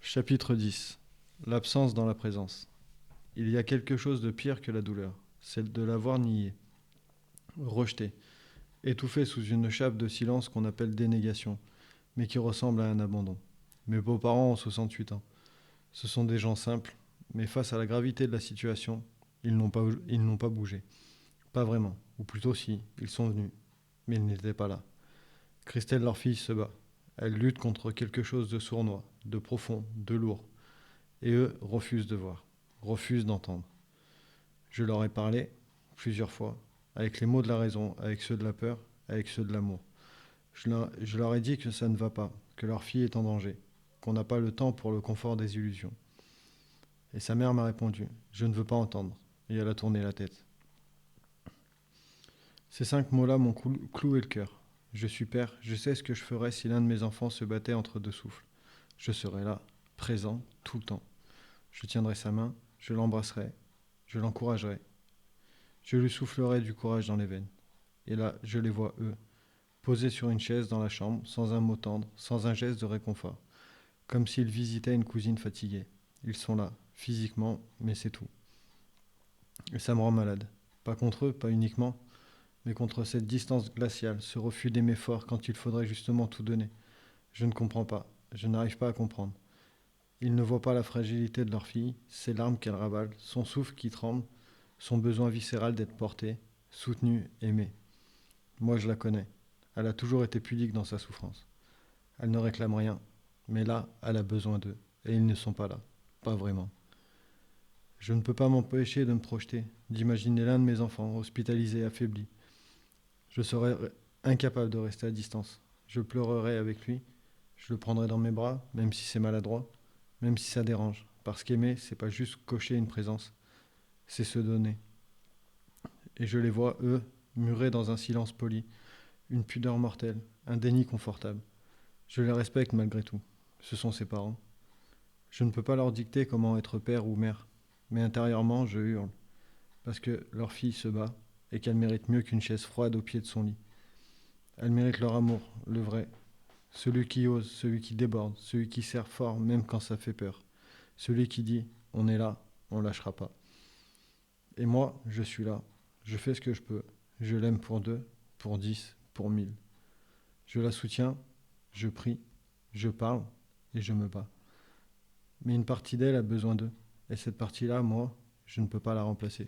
Chapitre 10. L'absence dans la présence. Il y a quelque chose de pire que la douleur, celle de l'avoir niée, rejetée, étouffée sous une chape de silence qu'on appelle dénégation, mais qui ressemble à un abandon. Mes beaux-parents ont 68 ans. Ce sont des gens simples, mais face à la gravité de la situation, ils n'ont pas bougé. Pas vraiment, ou plutôt si, ils sont venus, mais ils n'étaient pas là. Christelle, leur fille, se bat. Elle lutte contre quelque chose de sournois, de profond, de lourd. Et eux refusent de voir, refusent d'entendre. Je leur ai parlé, plusieurs fois, avec les mots de la raison, avec ceux de la peur, avec ceux de l'amour. Je leur ai dit que ça ne va pas, que leur fille est en danger, qu'on n'a pas le temps pour le confort des illusions. Et sa mère m'a répondu, je ne veux pas entendre, et elle a tourné la tête. Ces 5 mots-là m'ont cloué le cœur. Je suis père, je sais ce que je ferais si l'un de mes enfants se battait entre deux souffles. Je serais là, présent, tout le temps. Je tiendrai sa main, je l'embrasserai, je l'encouragerai. Je lui soufflerai du courage dans les veines. Et là, je les vois, eux, posés sur une chaise dans la chambre, sans un mot tendre, sans un geste de réconfort, comme s'ils visitaient une cousine fatiguée. Ils sont là, physiquement, mais c'est tout. Et ça me rend malade. Pas contre eux, pas uniquement, mais contre cette distance glaciale, ce refus d'aimer fort quand il faudrait justement tout donner. Je ne comprends pas, je n'arrive pas à comprendre. Ils ne voient pas la fragilité de leur fille, ses larmes qu'elle ravale, son souffle qui tremble, son besoin viscéral d'être portée, soutenue, aimée. Moi, je la connais. Elle a toujours été pudique dans sa souffrance. Elle ne réclame rien. Mais là, elle a besoin d'eux. Et ils ne sont pas là. Pas vraiment. Je ne peux pas m'empêcher de me projeter, d'imaginer l'un de mes enfants, hospitalisé, affaibli. Je serais incapable de rester à distance. Je pleurerais avec lui. Je le prendrais dans mes bras, même si c'est maladroit, même si ça dérange. Parce qu'aimer, c'est pas juste cocher une présence, c'est se donner. Et je les vois, eux, murés dans un silence poli, une pudeur mortelle, un déni confortable. Je les respecte malgré tout. Ce sont ses parents. Je ne peux pas leur dicter comment être père ou mère. Mais intérieurement, je hurle. Parce que leur fille se bat et qu'elle mérite mieux qu'une chaise froide au pied de son lit. Elle mérite leur amour, le vrai. Celui qui ose, celui qui déborde, celui qui serre fort même quand ça fait peur. Celui qui dit on est là, on lâchera pas. Et moi, je suis là. Je fais ce que je peux. Je l'aime pour 2, pour 10, pour 1000. Je la soutiens, je prie, je parle et je me bats. Mais une partie d'elle a besoin d'eux. Et cette partie-là, moi, je ne peux pas la remplacer.